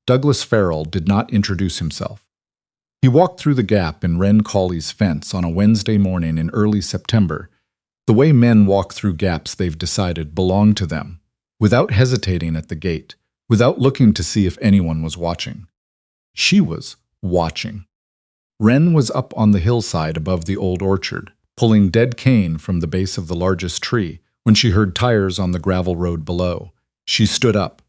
Douglas Farrell did not introduce himself. He walked through the gap in Wren Cauley's fence on a Wednesday morning in early September, the way men walk through gaps they've decided belong to them, without hesitating at the gate, without looking to see if anyone was watching. She was watching. Wren was up on the hillside above the old orchard, pulling dead cane from the base of the largest tree, when she heard tires on the gravel road below. She stood up.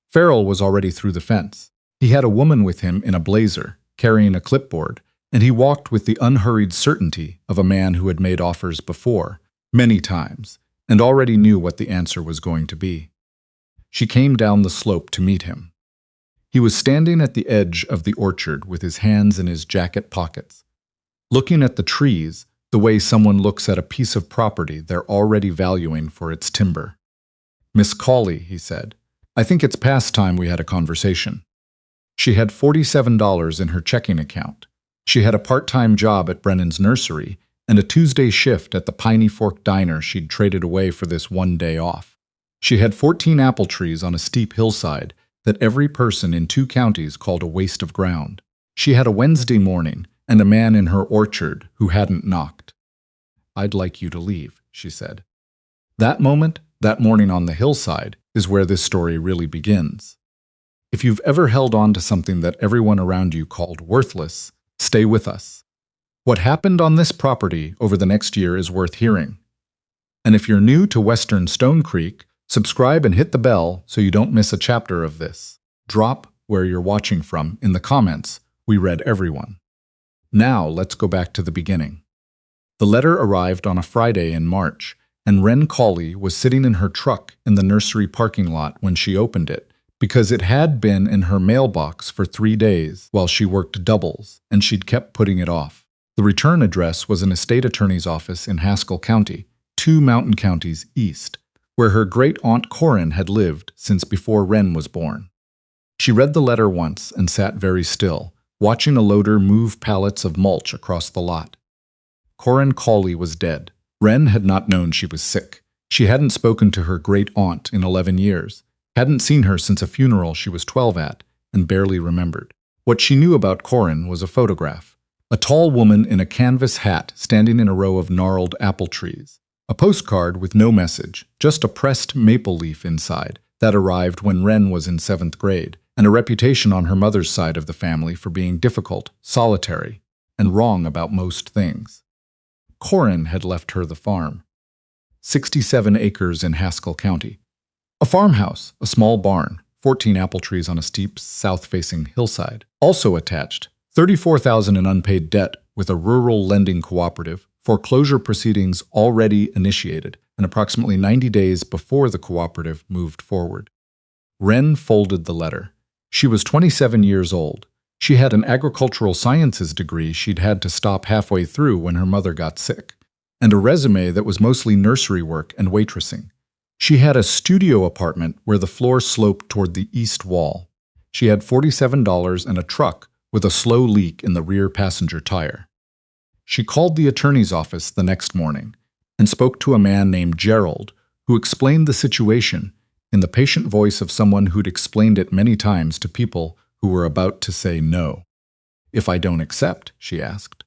Farrell was already through the fence. He had a woman with him in a blazer, carrying a clipboard, and he walked with the unhurried certainty of a man who had made offers before, many times, and already knew what the answer was going to be. She came down the slope to meet him. He was standing at the edge of the orchard with his hands in his jacket pockets, looking at the trees the way someone looks at a piece of property they're already valuing for its timber. "Miss Cauley," he said, "I think it's past time we had a conversation." She had $47 in her checking account. She had a part-time job at Brennan's nursery and a Tuesday shift at the Piney Fork diner she'd traded away for this one day off. She had 14 apple trees on a steep hillside that every person in 2 counties called a waste of ground. She had a Wednesday morning and a man in her orchard who hadn't knocked. "I'd like you to leave," she said. That moment, that morning on the hillside, is where this story really begins. If you've ever held on to something that everyone around you called worthless, stay with us. What happened on this property over the next year is worth hearing. And if you're new to Western Stone Creek, subscribe and hit the bell so you don't miss a chapter of this. Drop where you're watching from in the comments. We read everyone. Now let's go back to the beginning. The letter arrived on a Friday in March, and Wren Cauley was sitting in her truck in the nursery parking lot when she opened it, because it had been in her mailbox for 3 days while she worked doubles, and she'd kept putting it off. The return address was an estate attorney's office in Haskell County, 2 mountain counties east, where her great-aunt Corin had lived since before Wren was born. She read the letter once and sat very still, watching a loader move pallets of mulch across the lot. Wren Cauley was dead. Wren had not known she was sick. She hadn't spoken to her great-aunt in 11 years, hadn't seen her since a funeral she was 12 at, and barely remembered. What she knew about Corin was a photograph. A tall woman in a canvas hat standing in a row of gnarled apple trees. A postcard with no message, just a pressed maple leaf inside, that arrived when Wren was in 7th grade, and a reputation on her mother's side of the family for being difficult, solitary, and wrong about most things. Corin had left her the farm. 67 acres in Haskell County. A farmhouse, a small barn, 14 apple trees on a steep, south-facing hillside. Also attached, $34,000 in unpaid debt with a rural lending cooperative, foreclosure proceedings already initiated, and approximately 90 days before the cooperative moved forward. Wren folded the letter. She was 27 years old. She had an agricultural sciences degree she'd had to stop halfway through when her mother got sick, and a resume that was mostly nursery work and waitressing. She had a studio apartment where the floor sloped toward the east wall. She had $47 and a truck with a slow leak in the rear passenger tire. She called the attorney's office the next morning and spoke to a man named Gerald, who explained the situation in the patient voice of someone who'd explained it many times to people who were about to say no. "If I don't accept?" she asked.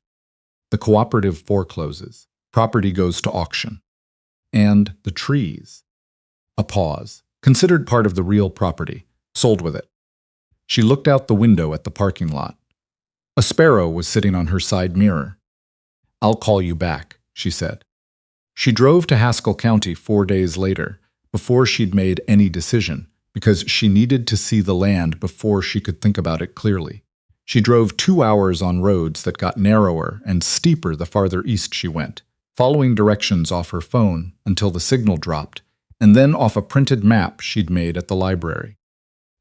"The cooperative forecloses. Property goes to auction. And the trees." A pause. "Considered part of the real property. Sold with it." She looked out the window at the parking lot. A sparrow was sitting on her side mirror. "I'll call you back," she said. She drove to Haskell County 4 days later, before she'd made any decision, because she needed to see the land before she could think about it clearly. She drove 2 hours on roads that got narrower and steeper the farther east she went, following directions off her phone until the signal dropped, and then off a printed map she'd made at the library.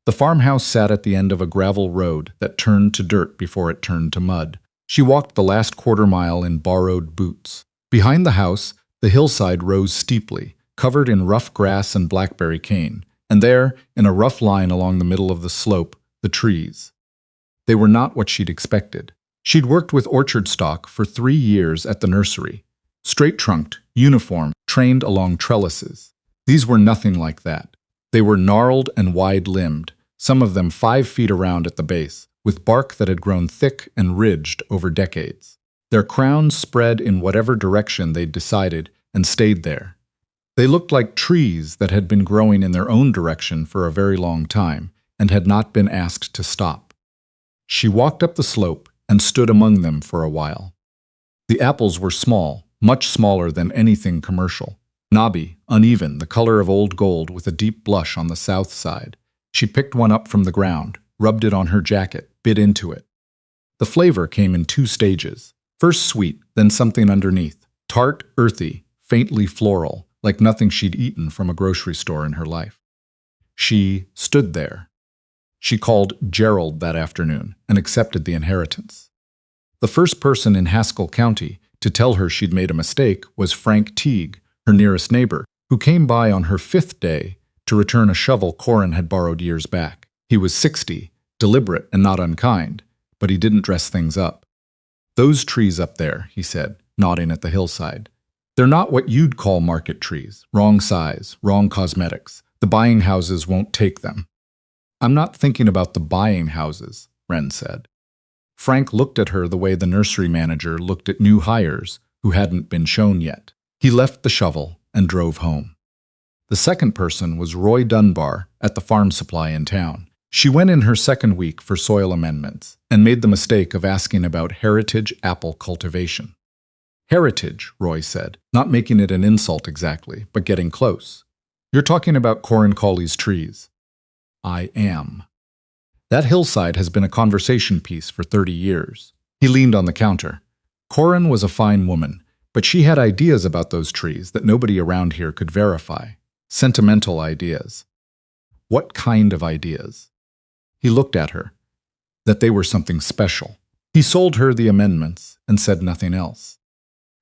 The farmhouse sat at the end of a gravel road that turned to dirt before it turned to mud. She walked the last quarter mile in borrowed boots. Behind the house, the hillside rose steeply, covered in rough grass and blackberry cane, and there, in a rough line along the middle of the slope, the trees. They were not what she'd expected. She'd worked with orchard stock for 3 years at the nursery. Straight-trunked, uniform, trained along trellises. These were nothing like that. They were gnarled and wide-limbed, some of them 5 feet around at the base, with bark that had grown thick and ridged over decades. Their crowns spread in whatever direction they'd decided and stayed there. They looked like trees that had been growing in their own direction for a very long time and had not been asked to stop. She walked up the slope and stood among them for a while. The apples were small, much smaller than anything commercial. Knobby, uneven, the color of old gold with a deep blush on the south side. She picked one up from the ground, rubbed it on her jacket, bit into it. The flavor came in 2 stages. First sweet, then something underneath. Tart, earthy, faintly floral, like nothing she'd eaten from a grocery store in her life. She stood there. She called Gerald that afternoon and accepted the inheritance. The first person in Haskell County to tell her she'd made a mistake was Frank Teague, her nearest neighbor, who came by on her 5th day to return a shovel Corin had borrowed years back. He was 60, deliberate and not unkind, but he didn't dress things up. "Those trees up there," he said, nodding at the hillside. "They're not what you'd call market trees. Wrong size, wrong cosmetics. The buying houses won't take them." "I'm not thinking about the buying houses," Wren said. Frank looked at her the way the nursery manager looked at new hires who hadn't been shown yet. He left the shovel and drove home. The second person was Roy Dunbar at the farm supply in town. She went in her 2nd week for soil amendments and made the mistake of asking about heritage apple cultivation. "Heritage," Roy said, not making it an insult exactly, but getting close. "You're talking about Wren Cauley's trees." "I am." "That hillside has been a conversation piece for 30 years. He leaned on the counter. "Corin was a fine woman, but she had ideas about those trees that nobody around here could verify. Sentimental ideas." "What kind of ideas?" He looked at her. That they were something special. He sold her the amendments and said nothing else.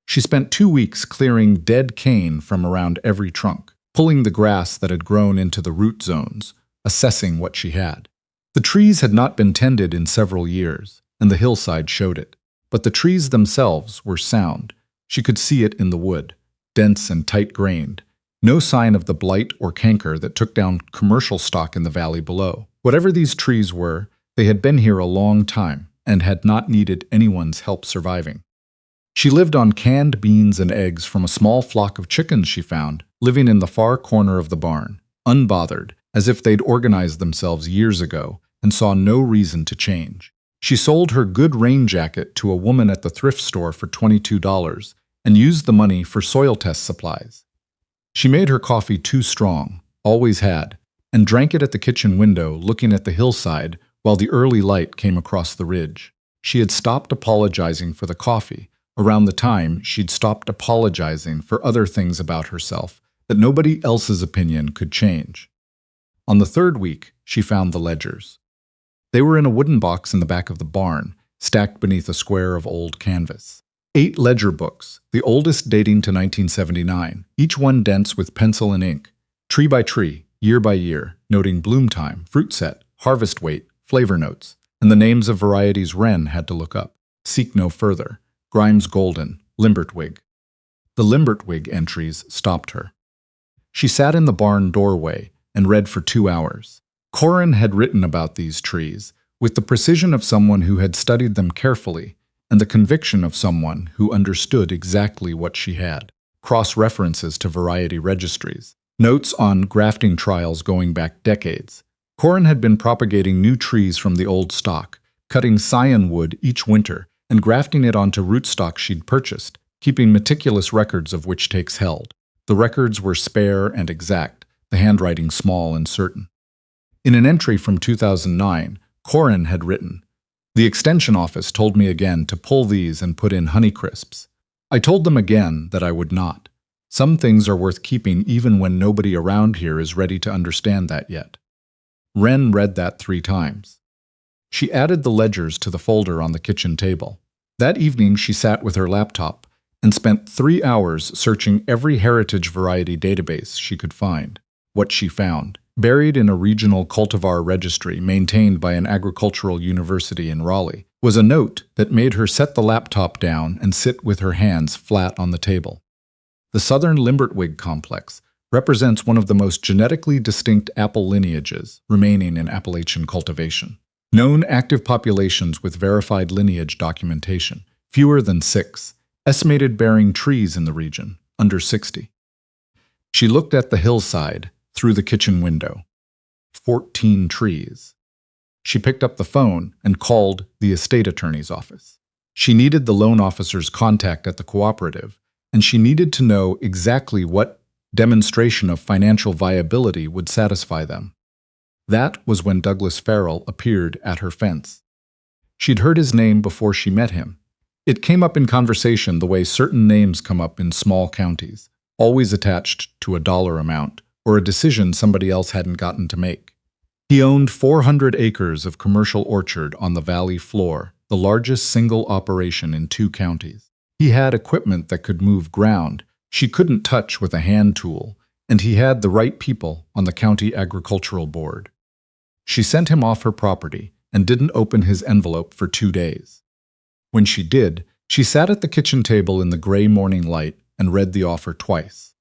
She spent 2 weeks clearing dead cane from around every trunk, pulling the grass that had grown into the root zones, assessing what she had. The trees had not been tended in several years, and the hillside showed it. But the trees themselves were sound. She could see it in the wood, dense and tight-grained. No sign of the blight or canker that took down commercial stock in the valley below. Whatever these trees were, they had been here a long time and had not needed anyone's help surviving. She lived on canned beans and eggs from a small flock of chickens she found, living in the far corner of the barn, unbothered, as if they'd organized themselves years ago and saw no reason to change. She sold her good rain jacket to a woman at the thrift store for $22 and used the money for soil test supplies. She made her coffee too strong, always had, and drank it at the kitchen window looking at the hillside while the early light came across the ridge. She had stopped apologizing for the coffee around the time she'd stopped apologizing for other things about herself that nobody else's opinion could change. On the 3rd week, she found the ledgers. They were in a wooden box in the back of the barn, stacked beneath a square of old canvas. 8 ledger books, the oldest dating to 1979, each one dense with pencil and ink, tree by tree, year by year, noting bloom time, fruit set, harvest weight, flavor notes, and the names of varieties Wren had to look up. Seek no further. Grimes Golden, Limbertwig. The Limbertwig entries stopped her. She sat in the barn doorway and read for 2 hours. Corin had written about these trees with the precision of someone who had studied them carefully and the conviction of someone who understood exactly what she had. Cross-references to variety registries. Notes on grafting trials going back decades. Corin had been propagating new trees from the old stock, cutting scion wood each winter and grafting it onto rootstock she'd purchased, keeping meticulous records of which takes held. The records were spare and exact, the handwriting small and certain. In an entry from 2009, Corin had written, "The extension office told me again to pull these and put in Honeycrisps. I told them again that I would not. Some things are worth keeping even when nobody around here is ready to understand that yet." Wren read that 3 times. She added the ledgers to the folder on the kitchen table. That evening she sat with her laptop and spent 3 hours searching every heritage variety database she could find. What she found, buried in a regional cultivar registry maintained by an agricultural university in Raleigh, was a note that made her set the laptop down and sit with her hands flat on the table. The Southern Limbertwig complex, represents one of the most genetically distinct apple lineages remaining in Appalachian cultivation. Known active populations with verified lineage documentation, fewer than 6, estimated bearing trees in the region, under 60. She looked at the hillside through the kitchen window. 14 trees. She picked up the phone and called the estate attorney's office. She needed the loan officer's contact at the cooperative, and she needed to know exactly what demonstration of financial viability would satisfy them. That was when Douglas Farrell appeared at her fence. She'd heard his name before she met him. It came up in conversation the way certain names come up in small counties, always attached to a dollar amount or a decision somebody else hadn't gotten to make. He owned 400 acres of commercial orchard on the valley floor, the largest single operation in 2 counties. He had equipment that could move ground she couldn't touch with a hand tool, and he had the right people on the county agricultural board. She sent him off her property and didn't open his envelope for 2 days. When she did, she sat at the kitchen table in the gray morning light and read the offer twice.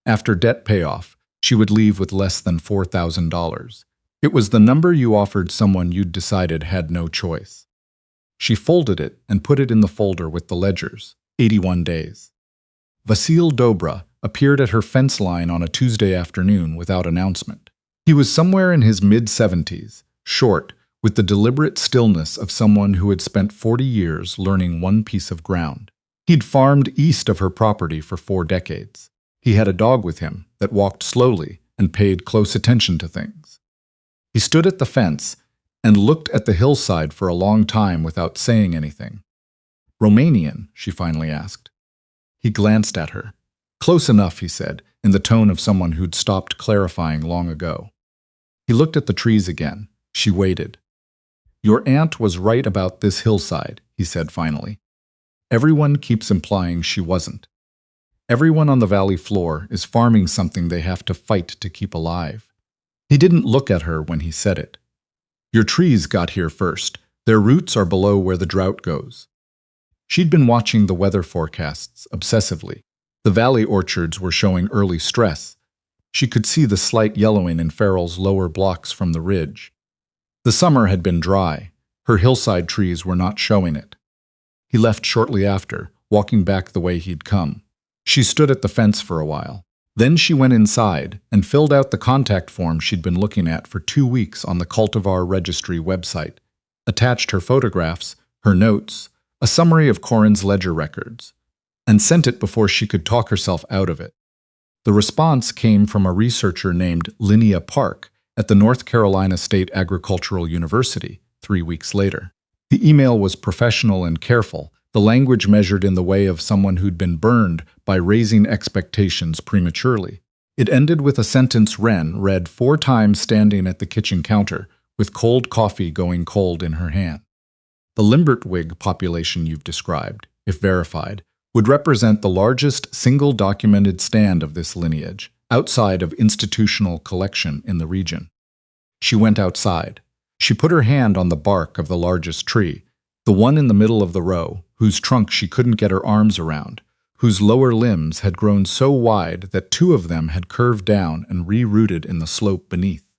After debt payoff, she would leave with less than $4,000. It was the number you offered someone you'd decided had no choice. She folded it and put it in the folder with the ledgers, 81 days. Vasil Dobra appeared at her fence line on a Tuesday afternoon without announcement. He was somewhere in his mid-70s, short, with the deliberate stillness of someone who had spent 40 years learning one piece of ground. He'd farmed east of her property for 4 decades. He had a dog with him that walked slowly and paid close attention to things. He stood at the fence and looked at the hillside for a long time without saying anything. "Romanian?" she finally asked. He glanced at her. "Close enough," he said, in the tone of someone who'd stopped clarifying long ago. He looked at the trees again. She waited. "Your aunt was right about this hillside," he said finally. "Everyone keeps implying she wasn't. Everyone on the valley floor is farming something they have to fight to keep alive." He didn't look at her when he said it. "Your trees got here first. Their roots are below where the drought goes." She'd been watching the weather forecasts obsessively. The valley orchards were showing early stress. She could see the slight yellowing in Farrell's lower blocks from the ridge. The summer had been dry. Her hillside trees were not showing it. He left shortly after, walking back the way he'd come. She stood at the fence for a while. Then she went inside and filled out the contact form she'd been looking at for 2 weeks on the Cultivar Registry website, attached her photographs, her notes, a summary of Corin's ledger records, and sent it before she could talk herself out of it. The response came from a researcher named Linnea Park at the North Carolina State Agricultural University 3 weeks later. The email was professional and careful, the language measured in the way of someone who'd been burned by raising expectations prematurely. It ended with a sentence Wren read 4 times standing at the kitchen counter, with cold coffee going cold in her hand. The Limbertwig population you've described, if verified, would represent the largest single documented stand of this lineage, outside of institutional collection in the region. She went outside. She put her hand on the bark of the largest tree, the one in the middle of the row, whose trunk she couldn't get her arms around, whose lower limbs had grown so wide that 2 of them had curved down and re-rooted in the slope beneath.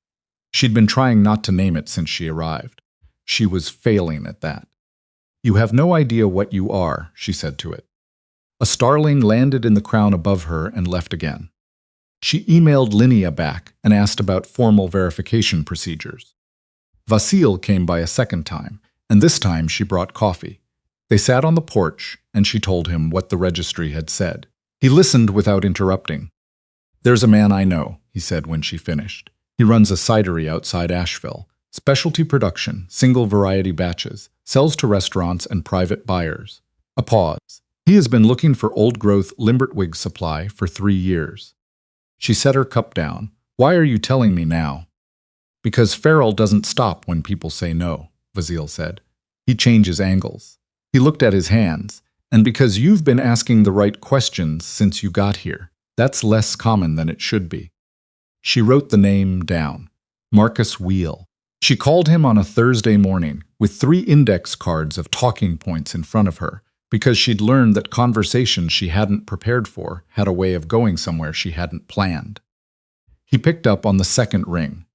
She'd been trying not to name it since she arrived. She was failing at that. "You have no idea what you are," she said to it. A starling landed in the crown above her and left again. She emailed Linnea back and asked about formal verification procedures. Vasil came by a second time, and this time she brought coffee. They sat on the porch, and she told him what the registry had said. He listened without interrupting. "There's a man I know," he said when she finished. "He runs a cidery outside Asheville. Specialty production, single variety batches, sells to restaurants and private buyers." A pause. "He has been looking for old-growth Limbertwig supply for 3 years. She set her cup down. "Why are you telling me now?" "Because Farrell doesn't stop when people say no," Vasil said. "He changes angles." He looked at his hands. "And because you've been asking the right questions since you got here. That's less common than it should be." She wrote the name down. Marcus Wheel. She called him on a Thursday morning with 3 index cards of talking points in front of her, because she'd learned that conversations she hadn't prepared for had a way of going somewhere she hadn't planned. He picked up on the second ring.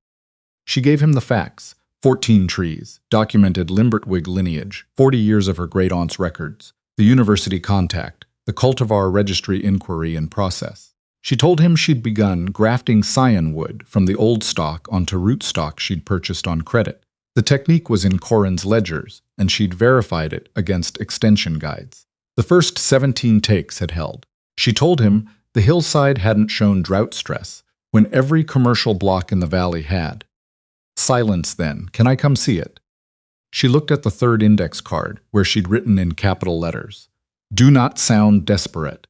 She gave him the facts: 14 trees, documented Limbertwig lineage, 40 years of her great-aunt's records, the university contact, the cultivar registry inquiry and process. She told him she'd begun grafting scion wood from the old stock onto rootstock she'd purchased on credit. The technique was in Corin's ledgers, and she'd verified it against extension guides. The first 17 takes had held. She told him the hillside hadn't shown drought stress, when every commercial block in the valley had. Silence then. Can I come see it? She looked at the third index card, where she'd written in capital letters, "Do not sound desperate."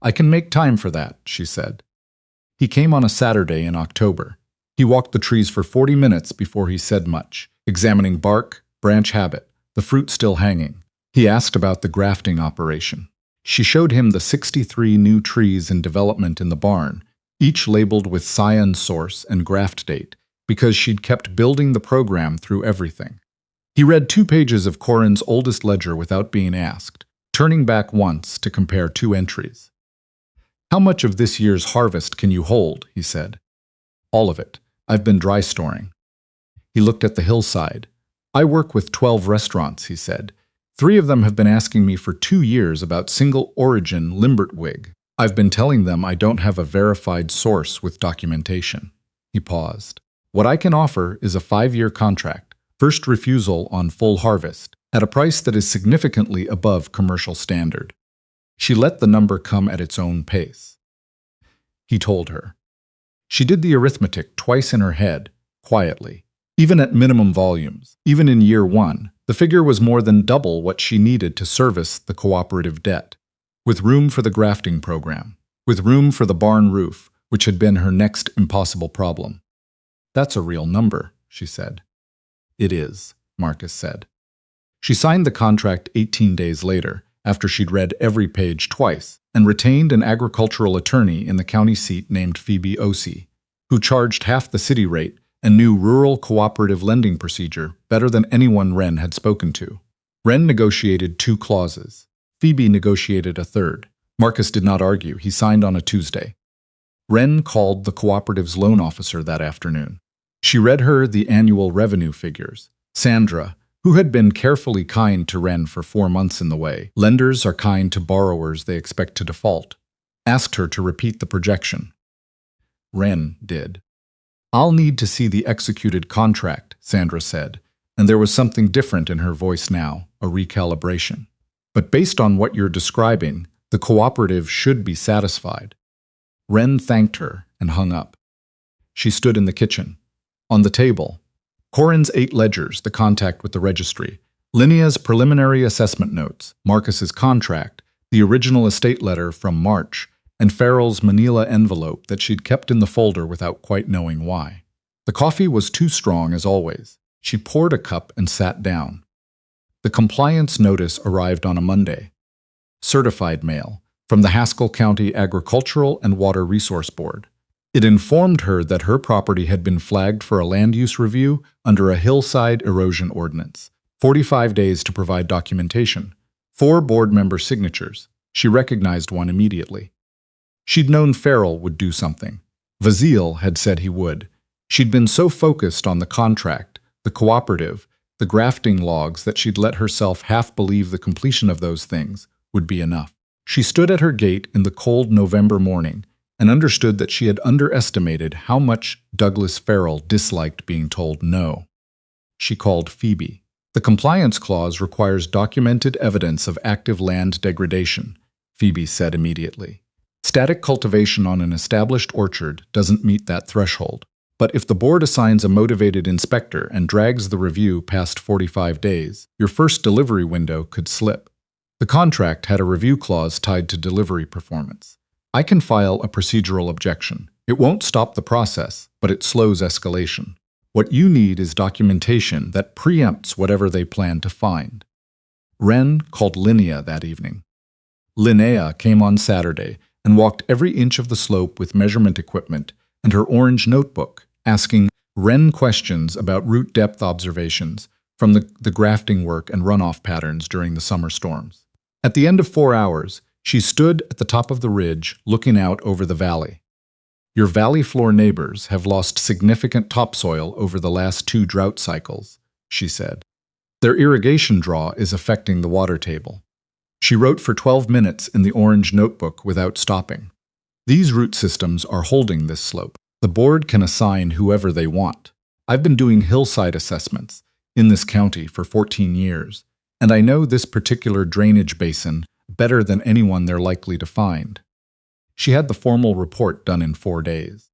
"I can make time for that," she said. He came on a Saturday in October. He walked the trees for 40 minutes before he said much, examining bark, branch habit, the fruit still hanging. He asked about the grafting operation. She showed him the 63 new trees in development in the barn, each labeled with scion source and graft date, because she'd kept building the program through everything. He read 2 pages of Corin's oldest ledger without being asked, turning back once to compare 2 entries. "How much of this year's harvest can you hold?" he said. "All of it. I've been dry storing." He looked at the hillside. "I work with 12 restaurants," he said. 3 of them have been asking me for 2 years about single-origin Limbertwig. I've been telling them I don't have a verified source with documentation." He paused. "What I can offer is a 5-year contract, first refusal on full harvest, at a price that is significantly above commercial standard." She let the number come at its own pace. He told her. She did the arithmetic twice in her head, quietly. Even at minimum volumes, even in year 1, the figure was more than double what she needed to service the cooperative debt, with room for the grafting program, with room for the barn roof, which had been her next impossible problem. "That's a real number," she said. "It is," Marcus said. She signed the contract 18 days later, after she'd read every page twice, and retained an agricultural attorney in the county seat named Phoebe Osey, who charged half the city rate and knew rural cooperative lending procedure better than anyone Wren had spoken to. Wren negotiated 2 clauses. Phoebe negotiated a third. Marcus did not argue. He signed on a Tuesday. Wren called the cooperative's loan officer that afternoon. She read her the annual revenue figures. Sandra, who had been carefully kind to Wren for 4 months in the way, lenders are kind to borrowers they expect to default, asked her to repeat the projection. Wren did. "I'll need to see the executed contract," Sandra said, and there was something different in her voice now, a recalibration. "But based on what you're describing, the cooperative should be satisfied." Wren thanked her and hung up. She stood in the kitchen. On the table, Corin's 8 ledgers, the contact with the registry, Linnea's preliminary assessment notes, Marcus's contract, the original estate letter from March, and Farrell's manila envelope that she'd kept in the folder without quite knowing why. The coffee was too strong as always. She poured a cup and sat down. The compliance notice arrived on a Monday. Certified mail, from the Haskell County Agricultural and Water Resource Board. It informed her that her property had been flagged for a land use review under a hillside erosion ordinance. 45 days to provide documentation. 4 board member signatures. She recognized one immediately. She'd known Farrell would do something. Vasile had said he would. She'd been so focused on the contract, the cooperative, the grafting logs that she'd let herself half believe the completion of those things would be enough. She stood at her gate in the cold November morning and understood that she had underestimated how much Douglas Farrell disliked being told no. She called Phoebe. "The compliance clause requires documented evidence of active land degradation," Phoebe said immediately. "Static cultivation on an established orchard doesn't meet that threshold. But if the board assigns a motivated inspector and drags the review past 45 days, your first delivery window could slip." The contract had a review clause tied to delivery performance. "I can file a procedural objection. It won't stop the process, but it slows escalation. What you need is documentation that preempts whatever they plan to find." Wren called Linnea that evening. Linnea came on Saturday and walked every inch of the slope with measurement equipment and her orange notebook, asking Wren questions about root depth observations from the grafting work and runoff patterns during the summer storms. At the end of 4 hours, she stood at the top of the ridge looking out over the valley. Your valley floor neighbors have lost significant topsoil over the last 2 drought cycles, she said. Their irrigation draw is affecting the water table. She wrote for 12 minutes in the orange notebook without stopping. These root systems are holding this slope. The board can assign whoever they want. I've been doing hillside assessments in this county for 14 years, and I know this particular drainage basin better than anyone they're likely to find. She had the formal report done in 4 days.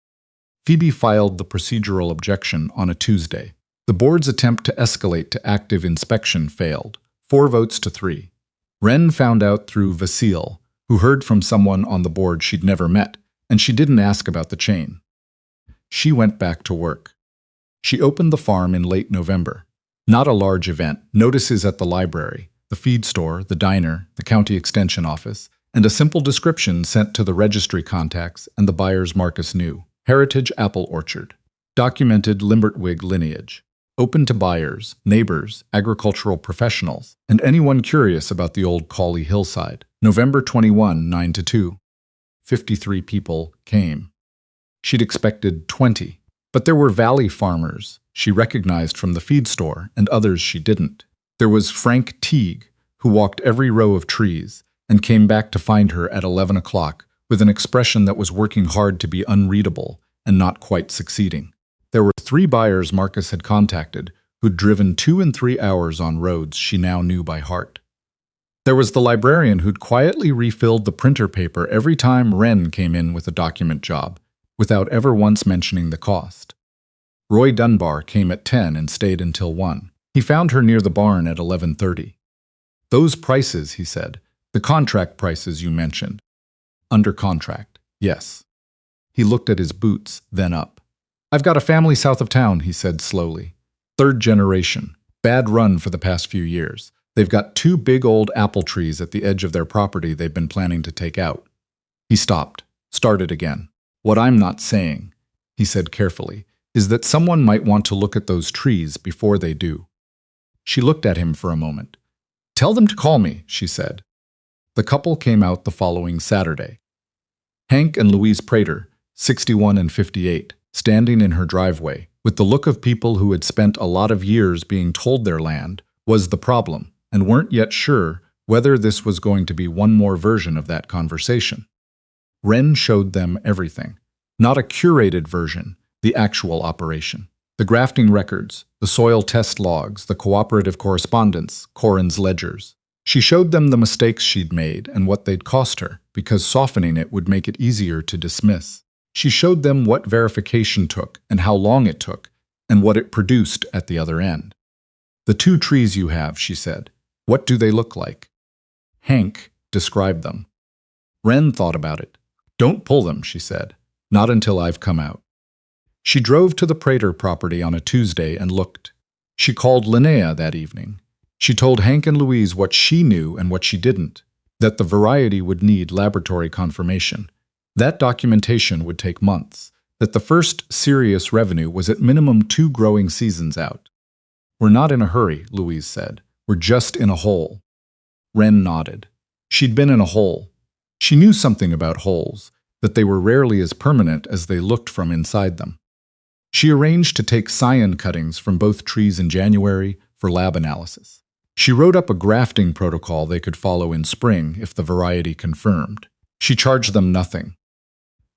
Phoebe filed the procedural objection on a Tuesday. The board's attempt to escalate to active inspection failed, 4 votes to 3. Wren found out through Vasile, who heard from someone on the board she'd never met, and she didn't ask about the chain. She went back to work. She opened the farm in late November. Not a large event, notices at the library, the feed store, the diner, the county extension office, and a simple description sent to the registry contacts and the buyer's Marcus knew. Heritage apple orchard. Documented Limbertwig lineage. Open to buyers, neighbors, agricultural professionals, and anyone curious about the old Cauley hillside. November 21, 9 to 2. 53 people came. She'd expected 20, but there were valley farmers she recognized from the feed store and others she didn't. There was Frank Teague, who walked every row of trees and came back to find her at 11 o'clock with an expression that was working hard to be unreadable and not quite succeeding. There were 3 buyers Marcus had contacted who'd driven 2 and 3 hours on roads she now knew by heart. There was the librarian who'd quietly refilled the printer paper every time Wren came in with a document job, without ever once mentioning the cost. Roy Dunbar came at 10 and stayed until 1. He found her near the barn at 11:30. "Those prices," he said, "the contract prices you mentioned." "Under contract, yes." He looked at his boots, then up. "I've got a family south of town," he said slowly. "3rd generation. Bad run for the past few years. They've got 2 big old apple trees at the edge of their property they've been planning to take out." He stopped, started again. "What I'm not saying," he said carefully, "is that someone might want to look at those trees before they do." She looked at him for a moment. "Tell them to call me," she said. The couple came out the following Saturday. Hank and Louise Prater, 61 and 58, standing in her driveway, with the look of people who had spent a lot of years being told their land was the problem, and weren't yet sure whether this was going to be one more version of that conversation. Wren showed them everything. Not a curated version, the actual operation. The grafting records, the soil test logs, the cooperative correspondence, Corin's ledgers. She showed them the mistakes she'd made and what they'd cost her, because softening it would make it easier to dismiss. She showed them what verification took and how long it took, and what it produced at the other end. "The 2 trees you have," she said, "what do they look like?" Hank described them. Wren thought about it. "Don't pull them," she said. "Not until I've come out." She drove to the Prater property on a Tuesday and looked. She called Linnea that evening. She told Hank and Louise what she knew and what she didn't, that the variety would need laboratory confirmation. That documentation would take months, that the first serious revenue was at minimum 2 growing seasons out. "We're not in a hurry," Louise said. "We're just in a hole." Wren nodded. She'd been in a hole. She knew something about holes, that they were rarely as permanent as they looked from inside them. She arranged to take scion cuttings from both trees in January for lab analysis. She wrote up a grafting protocol they could follow in spring if the variety confirmed. She charged them nothing.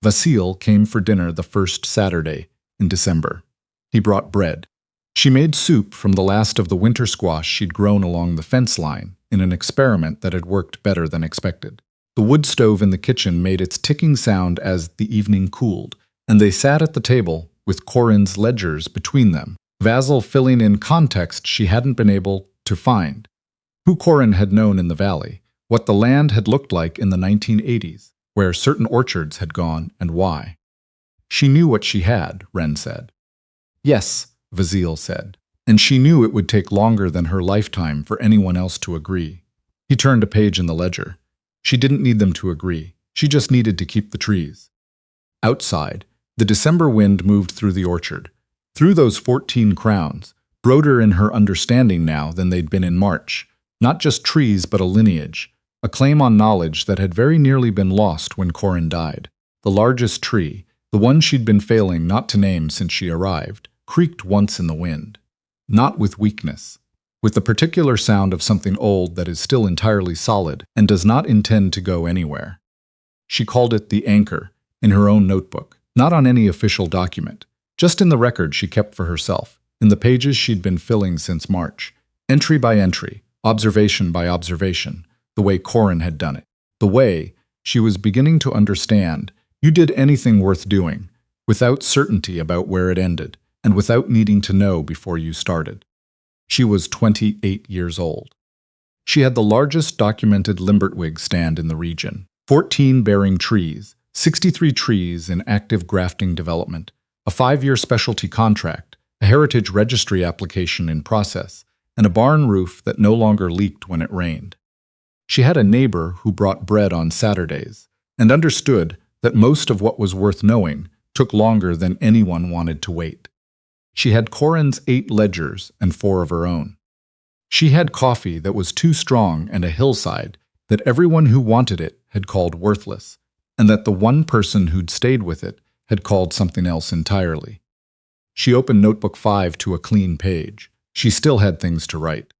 Vasile came for dinner the first Saturday in December. He brought bread. She made soup from the last of the winter squash she'd grown along the fence line in an experiment that had worked better than expected. The wood stove in the kitchen made its ticking sound as the evening cooled, and they sat at the table with Corin's ledgers between them, Vasile filling in context she hadn't been able to find. Who Corin had known in the valley, what the land had looked like in the 1980s, where certain orchards had gone and why. She knew what she had, Wren said. "Yes," Vasile said, and she knew it would take longer than her lifetime for anyone else to agree. He turned a page in the ledger. She didn't need them to agree. She just needed to keep the trees. Outside, the December wind moved through the orchard, through those 14 crowns, broader in her understanding now than they'd been in March. Not just trees, but a lineage, a claim on knowledge that had very nearly been lost when Corin died. The largest tree, The one she'd been failing not to name since she arrived, creaked once in the wind. Not with weakness, with the particular sound of something old that is still entirely solid and does not intend to go anywhere. She called it the anchor, in her own notebook, not on any official document, just in the record she kept for herself, in the pages she'd been filling since March, entry by entry, observation by observation, the way Corin had done it. The way, she was beginning to understand, you did anything worth doing, without certainty about where it ended, and without needing to know before you started. She was 28 years old. She had the largest documented limbertwig stand in the region, 14 bearing trees, 63 trees in active grafting development, a 5-year specialty contract, a heritage registry application in process, and a barn roof that no longer leaked when it rained. She had a neighbor who brought bread on Saturdays, and understood that most of what was worth knowing took longer than anyone wanted to wait. She had Corin's 8 ledgers and 4 of her own. She had coffee that was too strong and a hillside that everyone who wanted it had called worthless, and that the one person who'd stayed with it had called something else entirely. She opened Notebook 5 to a clean page. She still had things to write.